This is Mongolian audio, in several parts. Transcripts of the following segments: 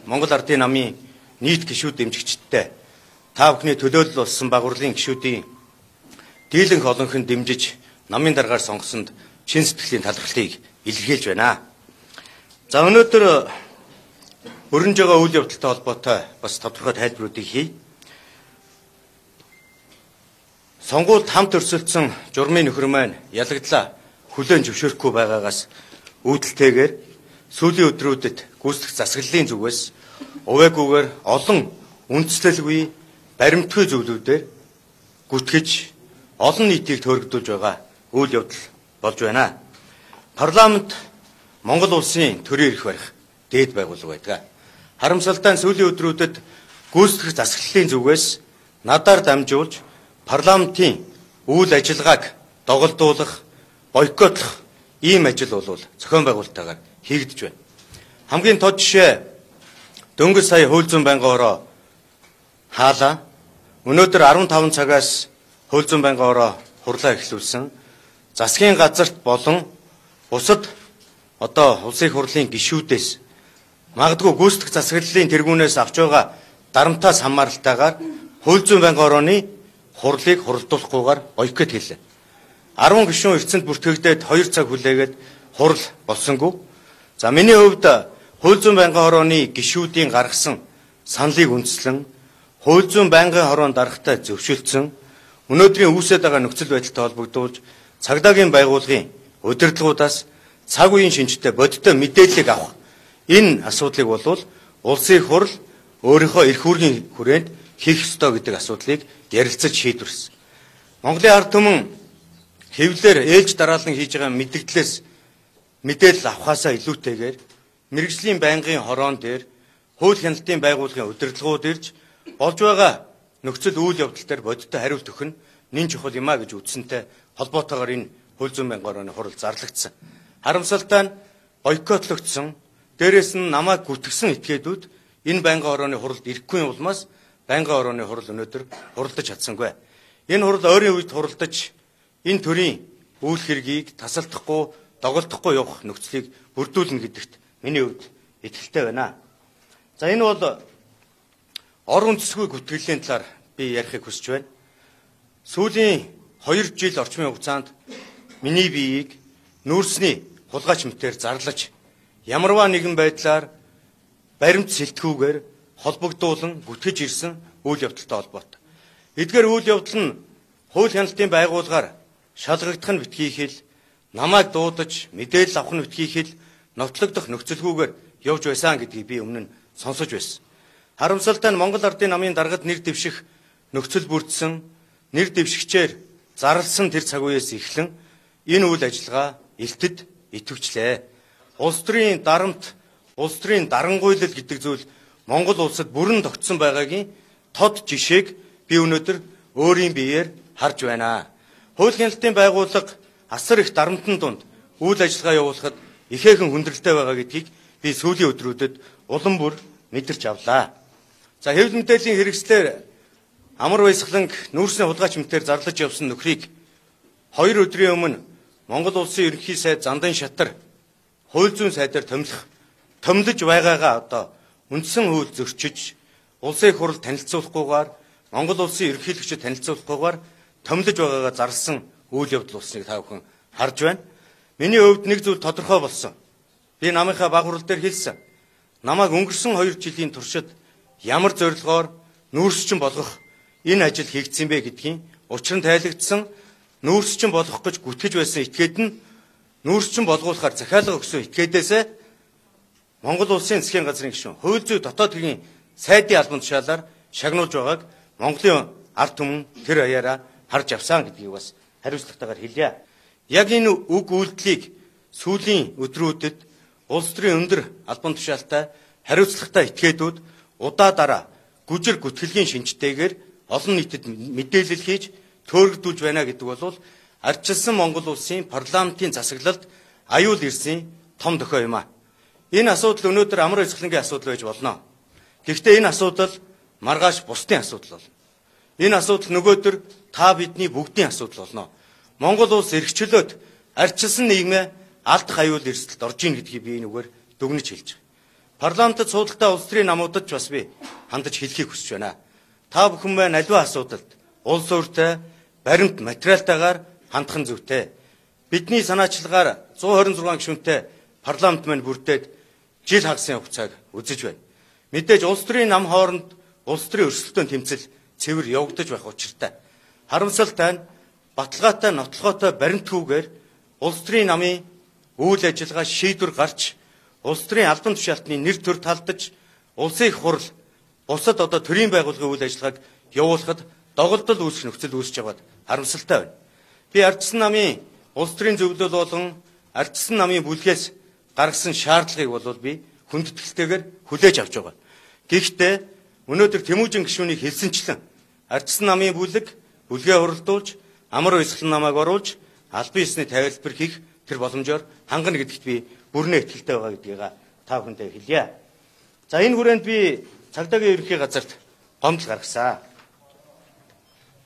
Монгол Ардын намын нийт гишүүд дэмжигчдтэй та бүхний төлөөлөл болсон багварлын гишүүдийн дийлэнх олонх нь дэмжиж намын даргаар сонгосонд чин сэтгэлийн талархлыг илэрхийлж байна. За өнөөдөр өрнөж байгаа үйл явдалтай холбоотой бас тодорхой тайлбаруудыг хий. Сонгуульд хамт өрсөлдсөн журмын нөхөр маань ялагдлаа хүлээн зөвшөөрөхгүй байгаагаас үүдэлтэйгээр сүүлийн өдрүүдэд гүйцэтгэх засаглалын зүгээс увайгүйгээр олон үндэслэлгүй баримтгүй зүйлүүдээр гүтгэж олон нийтийг төөрөгдүүлж байгаа үйл явдал болж байна. Парламент Монгол улсын төрийн эрх барих дээд байгууллага байдаг. Харамсалтай нь сүүлийн өдрүүдэд гүйцэтгэх засаглалын зүгээс надаар дамжуулж парламентын үйл ажиллагааг доголдуулах, бойкотлох ийм ажил бол зохион байгуулалтаагаар хийгдэж байна. Хамгийн тод жишээ дөнгөж сая хууль зүйн байнгын ороо хаалаа. Өнөөдөр 15 цагаас хууль зүйн байнгын ороо хурлаа эхлүүлсэн. Засгийн газарт болон бусад улсын их хурлын гишүүдээс магадгүй гүйцэтгэх засаглалын тэргүүнээс авч байгаа дарамтаас хамааралтайгаар хууль зүйн байнгын орооны хурлыг хуралдуулахгүйгээр бойкот хийлээ. 10 гишүүн эрдсэнд бүртгэгдээд 2 цаг хүлээгээд хурал болсонгүй. За миний хувьд хууль зүйн байнгын орооны гишүүдийн гаргасан саналыг үндэслэн хууль зүйн байнгын ороонд дарахтай зөвшөөрсөн өнөөдрийн үүсэж байгаа нөхцөл байдалтай холбогдуулж цагдаагийн байгууллагын удирдлагуудаас цаг үеийн шинжтэй бодиттой мэдээллийг авах энэ асуудлыг бол улсын их хурл өөрийнхөө эрх үүргийн хүрээнд хийх ёстой гэдэг асуудлыг ярилцаж шийдвэрсэн. Монголын ард түмэн хэвлэлээр ээлж дараалан хийж байгаа мэдээллээс мэдээлэл авахаасаа илүүтэйгээр мэргэжлийн байнгын хороон дээр хууль хяналтын байгууллагын удирдлагууд ирж болж байгаа нөхцөл үйл явдал дээр бодиттой хариулт өгөх нь нэн чухал юм а гэж үзсэнтэй холбоотойгоор энэ хууль зүйн байнгын орооны хурал зарлагдсан. Харамсалтай нь бойкотлогдсон, дээрээс нь намайг гүтгсэн этгээдүүд энэ байнгын орооны хуралд ирэхгүй улмаас байнгын орооны хурал өнөөдөр хуралдаж чадсангүй. Энэ хурал ойрын үед хуралдаж энэ төрлийн үйл хэргийг тасалдахгүй, доголдохгүй явах нөхцөлийг бүрдүүлнэ гэдэгт миний хувьд итгэлтэй байна. За энэ бол ор үндэсгүй гүтгэлийн талаар би ярихыг хүсэж байна. Сүүлийн 2 жил орчмын хугацаанд миний биеийг нүүрсний хулгайч мэтээр зарлаж ямарваа нэгэн байдлаар баримт сэлтгүүгээр холбогдуулан гүтгэж ирсэн үйл явдалтай холбоотой. Эдгээр үйл явдал нь хууль хяналтын байгууллагаар шалгагдах нь битгий хэл, намайг дуудаж мэдээлэл авах нь битгий хэл нотлогдох нөхцөлгүйгээр явж байсан гэдгийг би өмнө нь сонсож байсан. Харамсалтай нь Монгол Ардын намын даргад нэр дэвших нөхцөл бүрдсэн, нэр дэвшигчээр зарласан тэр цаг үеэс эхлэн энэ үйл ажиллагаа элтэд идэвхжлээ. Улс төрийн дарамт, улс төрийн дарангуйлал гэдэг зүйл Монгол улсад бүрэн тогтсон байгаагийн тод жишээг би өнөөдөр өөрийн биеэр харж байна. Хууль хяналтын байгууллага асар их дарамтны дунд үйл ажиллагаа явуулахад ихээхэн хүндрэлтэй байгаа гэдгийг би сүүлийн өдрүүдэд улам бүр мэдэрч авлаа. За хэвлэл мэдээллийн хэрэгслээр амар баясгаланг нүүрсний хулгайч мэтээр зарлаж явсан нөхрийг 2 өдрийн өмнө Монгол улсын ерөнхий сайд Зандан Шатар хууль зүйн сайдаар томилж байгаагаа үндсэн хууль зөрчиж улсын их хурл танилцуулахгүйгээр Монгол улсын ерөнхийлөгчөд танилцуулахгүйгээр томилж байгаагаа зарласан үйл явдал болсныг та бүхэн харж байна. Миний хувьд нэг зүйл тодорхой болсон. Би намынхаа баг хурал дээр хэлсэн. Намайг өнгөрсөн 2 жилийн туршид ямар зорилгоор нүүрсчин болгох энэ ажил хийгдсэн бэ гэдгийн учир нь тайлагдсан. Нүүрсчин болгох гэж гүтгэж байсан этгээд нь нүүрсчин болгуулахаар захиалга өгсөн этгээдээсээ Монгол улсын засгийн газрын гишүүн хууль зүйн дотоод хэргийн сайдын албан тушаалаар шагнуулж байгааг Монголын ард түмэн тэр аяараа харж авсан гэдгийг бас хариуцлагатайгаар хэлье. Яг энэ үг үйлдэлийг сүүлийн өдрүүдэд улс төрийн өндөр албан тушаалтай хариуцлагатай этгээдүүд удаа дараа гүжир гүтгэлгийн шинжтэйгээр олон нийтэд мэдээлэл хийж төөрөгдүүлж байна гэдэг бол ардчилсан Монгол улсын парламентын засаглалд аюул ирсэн том дохио юм а. Энэ асуудал өнөөдөр амар баясгалангийн асуудал байж болно. Гэхдээ энэ асуудал маргааш бусдын асуудал болно. Энэ асуудал нөгөөдөр та бидний бүгдийн асуудал болно. Монгол улс эрхчлөөд ардчилсан нийгмээ алдах аюул эрсдэлд орж ийн гэдгийг би энэгээр дүгнэж хэлж байгаа. Парламентд суудлагатай улс төрийн намуудад ч бас би хандаж хэлхийг хүсэж байна. Та бүхэн маань аливаа асуудалд улс өөртөө баримт материалтайгаар хандах нь зүйтэй. Бидний санаачлагаар 126 гишүүнтэй парламент маань бүрдээд жил хагасын хугацааг үзэж байна. Мэдээж улс төрийн нам хооронд улс төрийн өрсөлдөөн тэмцэл цэвэр явагдаж байх учиртай. Харамсалтай нь баталгаатай нотлохоотой баримтгүйгээр улс төрийн намын үйл ажиллагаа шийдвэр гарч улс төрийн албан тушаалтны нэр төр талдаж улсын их хурл бусад төрийн байгууллагын үйл ажиллагааг явуулахад доголдол үүсэх нөхцөл үүсэж байгаад харамсалтай байна. Би ардчсан намын улс төрийн зөвлөл болон ардчсан намын бүлгээс гаргасан шаардлагыг бол би хүндэтгэлтэйгээр хүлээж авч байгаа. Гэхдээ өнөөдөр Тэмүүжин гишүүнийг хэлсэнчлэн ардчсан намын бүлгээ хуралдуулж амар уйсгалан намайг оруулж албан ёсны тайлбар хийх тэр боломжоор хангана гэдэгт би бүрнээ итгэлтэй байгаа гэдгийг та бүхэндээ хэлье. За энэ хүрээнд би цагдаагийн ерөнхий газарт гомдол гаргасан.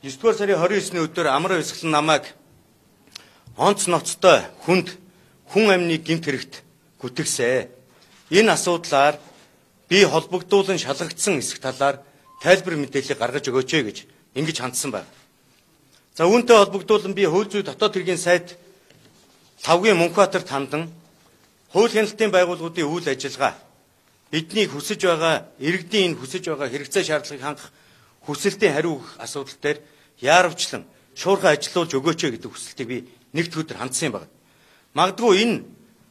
9 дугаар сарын 29-ний өдөр амар уйсгалан намайг онц ноцтой хүн амны гэмт хэрэгт гүтгсэн. Энэ асуудлаар би холбогдуулан шалгагдсан эсэх талаар тайлбар мэдээлэл гаргаж өгөөч гэж ингэж хандсан байна. За үүнтэй холбогдуулан би хууль зүйн дотоод хэргийн сайд 5-гийн Мөнхбаатарт хандан хууль хяналтын байгууллагуудын үйл ажиллагаа бидний хүсэж байгаа иргэдийн хүсэж байгаа хэрэгцээ шаардлагыг хангах хүсэлтийн хариу өгөх асуудал дээр яарвчлан шуурхай ажиллуулж өгөөч гэдэг хүсэлтийг би нэгд өдөр хандсан юм байна. Магадгүй энэ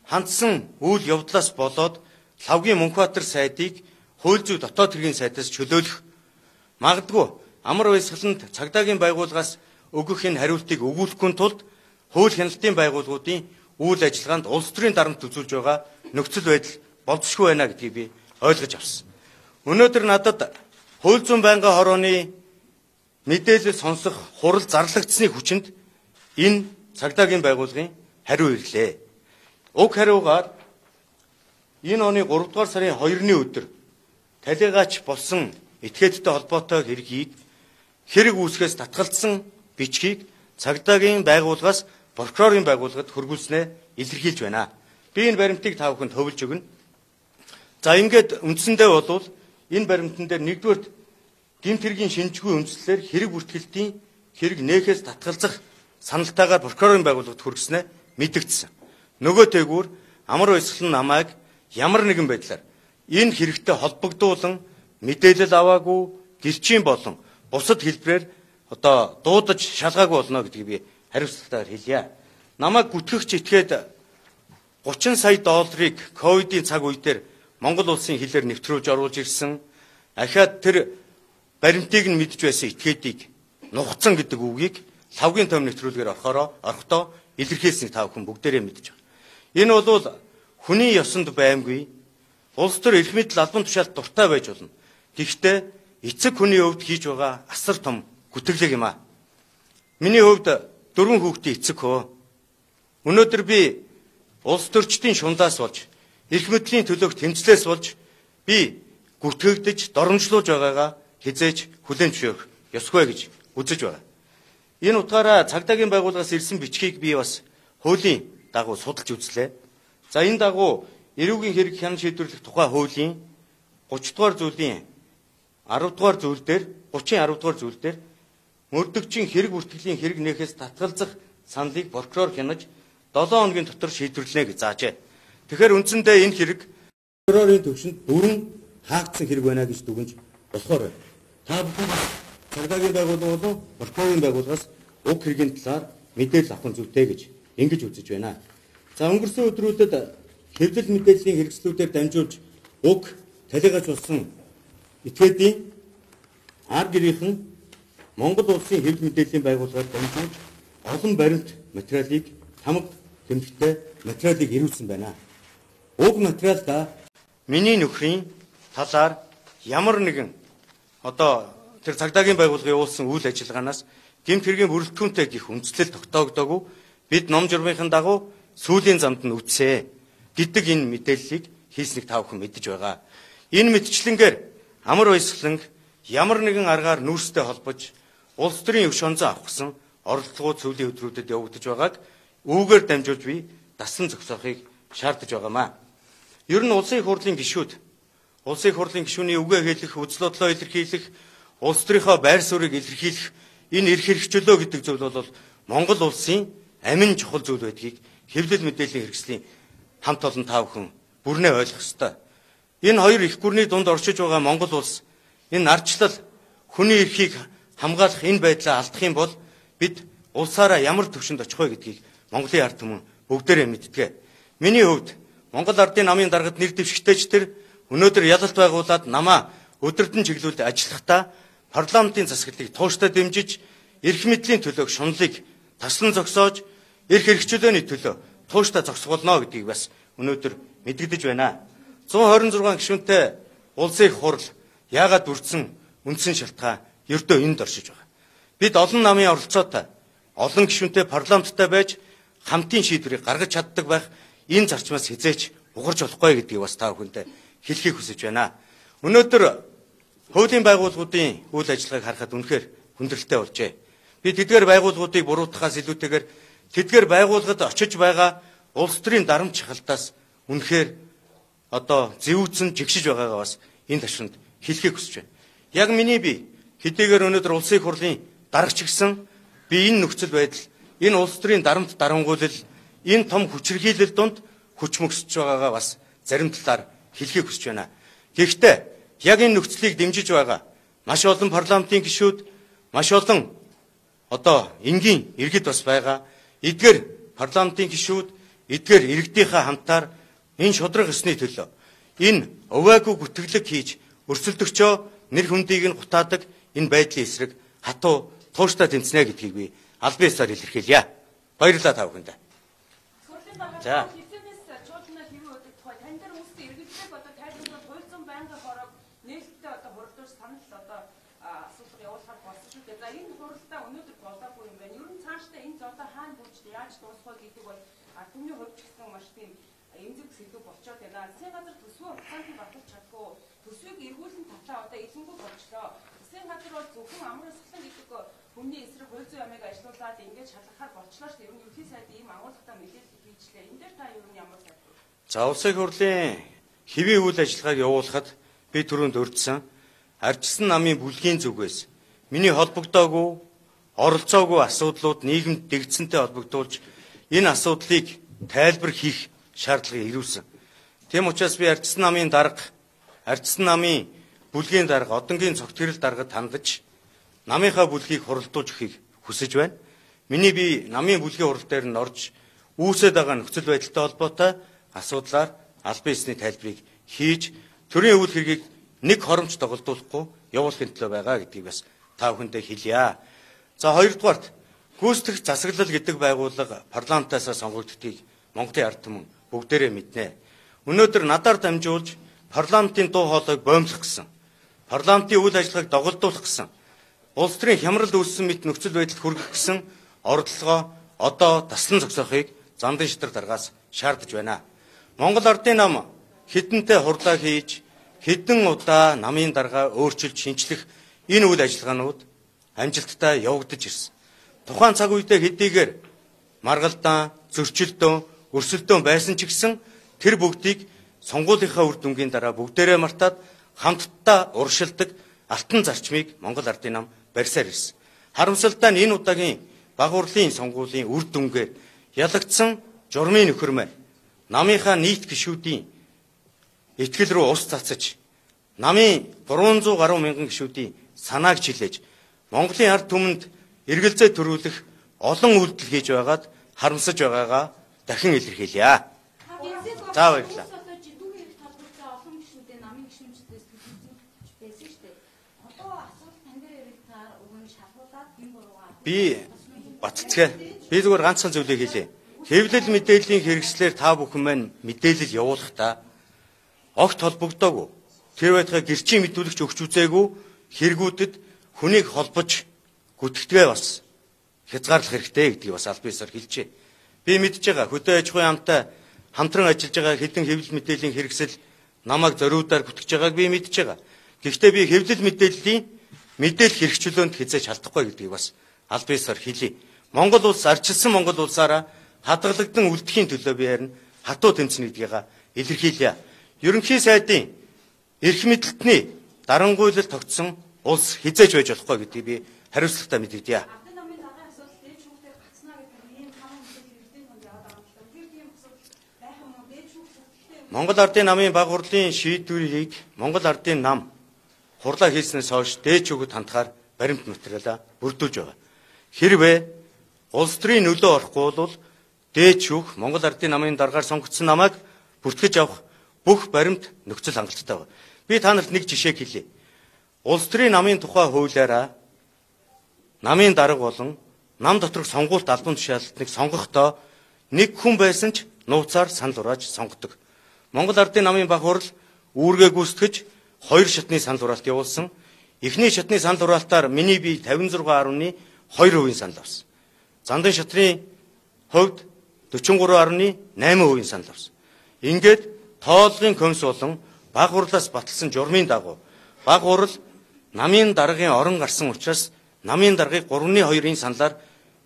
хандсан үйл явдлаас болоод 5-гийн Мөнхбаатар сайдыг хууль зүйн дотоод хэргийн сайдаас чөлөөлөх магадгүй амар уйсгаланд цагдаагийн байгууллагаас өгөх энэ хариултыг өгүүлэхгүй тулд хууль хяналтын байгууллагуудын үйл ажиллагаанд улс төрийн дарамт үзүүлж байгаа нөхцөл байдал болзошгүй байна гэдгийг би ойлгож авсан. Өнөөдөр надад хууль зүйн байнгын хорооны мэдээлэл сонсох хурал зарлагдсны хүчинд энэ цагдаагийн байгууллагын хариу ирлээ. Уг хариугаар энэ оны 3 дугаар сарын 2-ны өдөр талигаач болсон этгээдтэй холбоотой хэрэг үүсгээс татгалзсан бичгийг цагдаагийн байгууллагаас прокурорын байгууллагад хөргүүлснээ илэрхийлж байна. Би энэ баримтыг та бүхэнд хөвлөж өгнө. За ингээд үндсэндээ бол энэ баримтан дээр нэгдүгээр гэмт хэргийн шинжгүй өмчлөлөөр хэрэг бүртгэлтийн хэрэг нээхээс татгалзах саналтайгаар прокурорын байгууллагад хүргэснээ мэдэгдсэн. Нөгөө тэгвэр амар уйсгалан намайг ямар нэгэн байдлаар энэ хэрэгтэй холбогдуулан мэдээлэл аваагүй гэрчийн болон бусад хэлбэрээр дуудаж шалгаагүй болно гэдгийг би хариуцлагатайгаар хэлье. Намайг гүтгэгч этгээд 30 сая долларыг ковидын цаг үе дээр Монгол улсын хилээр нэвтрүүлж оруулж ирсэн. Ахаад тэр баримтыг нь мэдж байсан этгээдийг нухацсан гэдэг үгийг 5-гийн том нэвтрүүлгээр орохдоо илэрхийлсэнийг та бүхэн бүгдээрээ мэдж байгаа. Энэ бол хүний ёсонд баймгүй улс төр эрх мэдэл албан тушаалд дуртай байж болно. Гэхдээ эцэг хүний хувьд хийж байгаа асар том гүтгэлэг юм аа. Миний хувьд 4 хүүхдийн эцэг хөө. Өнөөдөр би улс төрчдийн шунлаас болж эрх мэдлийн төлөөх тэмцлээс болж би гүтгэгдэж доромжлуулж байгаагаа хизээж хүлээн зөвшөөрөх ёсгүй гэж үзэж байгаа. Энэ утгаараа цагдаагийн байгууллагаас ирсэн бичгийг би бас хуулийн дагуу судалж үзлээ. За энэ дагуу эрүүгийн хэрэг хян шийдвэрлэх тухай хуулийн 30 дугаар зүйлийн 10 дугаар зүйл дээр 30-ын 10 дугаар зүйл дээр мөрдөгчийн хэрэг бүртгэлийн хэрэг нээхээс татгалзах саналыг прокурор хянаж 7 хоногийн дотор шийдвэрлэнэ гэж заажээ. Тэгэхээр үндсэндээ энэ хэрэг прокурорын төвшөнд бүрэн хаагдсан хэрэг байна гэж дүгнж болохоор байна. Та бүхэн цагдаагийн байгууллага болон прокурорын байгууллагаас уг хэргийн талаар мэдээлэл авах зүйтэй гэж ингэж үзэж байна. За өнгөрсөн өдрүүдэд хэвлэл мэдээллийн хэрэгслүүдээр дамжуулж уг талигаач болсон этгээдийн ар гэрийнхэн Монгол улсын хэвлэл мэдээллийн байгууллагаар дамжуулж олон баримт материалыг хамаг тэмдэгтэй материалыг ирүүлсэн байна. Уг материалда миний нөхрийн талаар ямар нэгэн тэр цагдаагийн байгууллагын явуулсан үйл ажиллагаанаас гэмт хэргийн бүрэлдэхүүнтэй гих үндслэл тогтоогдоогүй бид ном журмынхын дагуу сүүлийн замд нь үтсэ гэдэг энэ мэдээллийг хийснийг та бүхэн мэдэж байгаа. Энэ мэдчлэнгээр амар уйсгаланг ямар нэгэн аргаар нүүрстэй холбож улс төрийн өв шонзоо авахсан оролдлогууд сүүлийн өдрүүдэд явагдаж байгааг үүгээр дамжуулж би дасан зогсоохыг шаардаж байгаамаа. Ер нь улсын их хурлын гишүүд улсын хурлын гишүүний үгээ хэлэх, үзэл бодлоо илэрхийлэх, улс төрийнхөө байр суурийг илэрхийлэх энэ эрх хэрэгжүүлөө гэдэг зүйл бол Монгол улсын амин чухал зүйл байдгийг хэвлэл мэдээллийн хэрэгслийн хамт олон та бүхэн бүрнээ ойлгох ёстой. Энэ хоёр их гүрний дунд оршиж байгаа Монгол улс энэ ардчлал хүний эрхийг хамгаалах энэ байдлаа алдах юм бол бид улсаараа ямар төвшөнд очих вэ гэдгийг Монголын ард түмэн бүгдээрээ мэддэг. Миний хувьд Монгол ардын намын даргад нэр дэвшигтэйч тэр өнөөдөр ялалт байгуулад намаа өдөртөн чиглүүлд ажиллахдаа парламентын засаглалыг тууштай дэмжиж эрх мэдлийн төлөөг шунлыг таслан зогсоож эрх хэрэгжүүлээний төлөө тууштай зогсгуулно гэдгийг бас өнөөдөр мэдэгдэж байна. 126 гишүүнтэй улсын их хурл яагаад бүрдсэн үндсэн шалтгаан ердөө энд оршиж байгаа. Бид олон намын оролцоотой олон гишүүнтэй парламенттай байж хамтын шийдвэрийг гаргаж чаддаг байх энэ зарчмаас хязгаарч угарч болохгүй гэдгийг бас та бүхэндээ хэлхийг хүсэж байна. Өнөөдөр хуулийн байгууллагуудын үйл ажиллагааг харахад үнэхээр хүндрэлтэй болжээ. Би тэдгээр байгууллагуудыг буруутгахаас илүүтэйгээр тэдгээр байгууллагад очиж байгаа улс төрийн дарамт шахалтаас үнэхээр зэвүүцэн жигшиж байгаагаа бас энэ ташинд хэлхийг хүсэж байна. Яг миний би хэдийгээр өнөөдөр улсын их хурлын дарагч гисэн би энэ нөхцөл байдал, энэ улс төрийн дарамт дарангуйлал, энэ том хүчирхийлэл донд хүч мөксөж байгаагаа бас зарим талаар хэлхийг хүсэж байна. Гэхдээ яг энэ нөхцөлийг дэмжиж байгаа маш олон парламентын гишүүд, маш олон энгийн иргэд бас байгаа. Эдгээр парламентын гишүүд, эдгээр иргэдийнхээ хамтаар энэ шудраг ёсны төлөө энэ увайгүй гүтгэлэг хийж өрсөлдөгчөө нэр хүндийг нь гутаадаг энэ байдлын эсрэг хатуу тууштай тэмцэнэ гэдгийг би албан ёсоор илэрхийлье. Баярлалаа та бүхэндээ. За. Түүний хувьд ч гэсэн маш тийм эмзэг сэдв болчиход байна. Засгийн газар төсвөө хугацаанд баталж чадгүй, төсвийг эргүүлэн талаа илэнгүй болчлоо. Засгийн газар бол зөвхөн амрын сахлан гэдэг хүний эсрэг хууль зүйн ямыг ажилуулад ингэж шалгахаар болчлоо шүү дээ. Ер нь ерхий сайд ийм агуулгатай мэдээлэл хийчлээ. Энэ дээр та ер нь ямар сайд? За, улсын хурлын хэвийн үйл ажиллагааг явуулахад би түрүүнд урьдсан ардчилсан намын бүлгийн зүгээс миний холбогдоогүй, оролцоогүй асуудлууд нийгэмд дэгдсэнтэй холбогдуулж энэ асуудлыг тайлбар хийх шаардлагыг ирүүлсэн. Тийм учраас би ардчилсан намын дарга, ардчилсан намын бүлгийн дарга, одонгийн цогт хэрэл даргад хандаж намынхаа бүлгийг хуралдуулж өгөхийг хүсэж байна. Миний би намын бүлгийн хурал дээр нь орж үүсээд байгаа нөхцөл байдалтай холбоотой асуудлаар албан ёсны тайлбарыг хийж төрийн үйл хэргийг нэг хоромж тоглодуулахгүй явуулахын төлөө байгаа гэдгийг бас та бүхэндээ хэлье. За, хоёрдугаарт гүйцэтгэх засаглал гэдэг байгууллага парламентаас сонгогддгийг Монголын ард түмэн бүгдээрээ мэднэ. Өнөөдөр надаар дамжуулж парламентын дуу хоолойг боомлох гэсэн, парламентын үйл ажиллагааг доголдуулах гэсэн, улс төрийн хямрал үүссэн мэт нөхцөл байдалд хүргэх гэсэн оролдлогоо таслан зогсоохыг Замдан шидар даргаас шаардж байна. Монгол ардын нам хэдэнтэй хурлаа хийж, хэдэн удаа намын дарга өөрчилж шинчлэх энэ үйл ажиллагаанууд амжилттай явагдаж ирсэн. Тухайн цаг үедээ хэдийгээр маргалдаан, зөрчилдөөн, өрсөлдөөн байсан ч гэсэн тэр бүгдийг сонгуулийнхаа үр дүнгийн дараа бүгдээрээ мартаад хамтдаа уршилдаг алтан зарчмыг Монгол ардын нам барьсаар ирсэн. Харамсалтай нь энэ удаагийн бага хурлын сонгуулийн үр дүнгээр ялагдсан журмын нөхөр маань намынхаа нийт гишүүдийн итгэл рүү ус цацаж, намын 300 гаруй мянган гишүүдийн санааг чилээж Монголын ард түмэнд эргэлзээ төрүүлэх олон үйлдэл хийж байгаад харамсаж байгаагаа дахин илэрхийлье. За, баярлалаа. Би баццгээ. Би зүгээр ганцхан зүйлийг хэлье. Хэвлэл мэдээллийн хэрэгслээр та бүхэн маань мэдээлэл явуулахдаа огт холбогдоогүй, тэр байтугай гэрчийн мэдүүлэгч өгч үзээгүй хэрэгүүдэд хүнийг холбож гүтгэдгээ бас хязгаарлах хэрэгтэй гэдгийг бас албан ёсоор хэлжээ. Би мэдж байгаа хөдөө аж ахуйн хамтаа хамтран ажиллаж байгаа хэдэн хэвлэл мэдээллийн хэрэгсэл намайг зориудаар гүтгэж байгааг би мэдж байгаа. Гэхдээ би хэвлэл мэдээллийн мэдээлэл хэрэгжүүлээнд хязгаарч алдахгүй гэдгийг бас албан ёсоор хэлье. Монгол улс ардчилсан Монгол улсаараа хадгалагдан үлдэхийн төлөө би харин хатуу тэмцэнэ гэдгийг илэрхийлье. Ерөнхий сайдын эрх мэдэлтний дарангуйлал тогтсон улс хизээж байж болохгүй гэдгийг би хариуцлагатай мэдэгдэе. Монгол Ардын намын баг хурлын шийдвэрийг Монгол Ардын нам хурлаа хийснээс хойш дээд шүүхэд хандахаар баримт материалаа бүрдүүлж байгаа. Хэрвээ улс төрийн нөлөө орохгүй бол дээд шүүх Монгол Ардын намын даргаар сонгогдсон намайг бүртгэж авах бүх баримт нөхцөл хангалттай байна. Би та нарт нэг жишээ хэлье. Улс төрийн намын тухай хуулиараа намын дарга болон нам доторх сонгуульт албан тушаалтныг сонгохдоо нэг хүн байсан ч нууцаар санал хурааж сонгодог. Монгол Ардын намын баг хурал үүргээ гүйцэтгэж 2 шатны санал хураалт явуулсан. Эхний шатны санал хураалтаар миний бие 56.2% санал авсан. Зандан шатны хувьд 43.8% санал авсан. Ингээд тооллогын комисс болон баг хурлаас баталсан журмын дагуу баг хурал намын даргын орон гарсан учраас намын даргыг 3/2-ын саналаар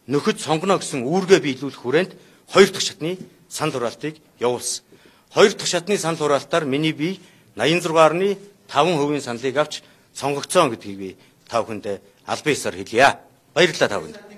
нөхөд сонгоно гэсэн үүргээ биелүүлэх хүрээнд 2 дахь шатны санал хураалтыг явуулсан. 2 дахь шатны санал хураалтаар миний бие 86.5% саналыг авч сонгогдсон гэдгийг би та бүхэнд албан ёсоор хэлье. Баярлалаа та бүхэнд.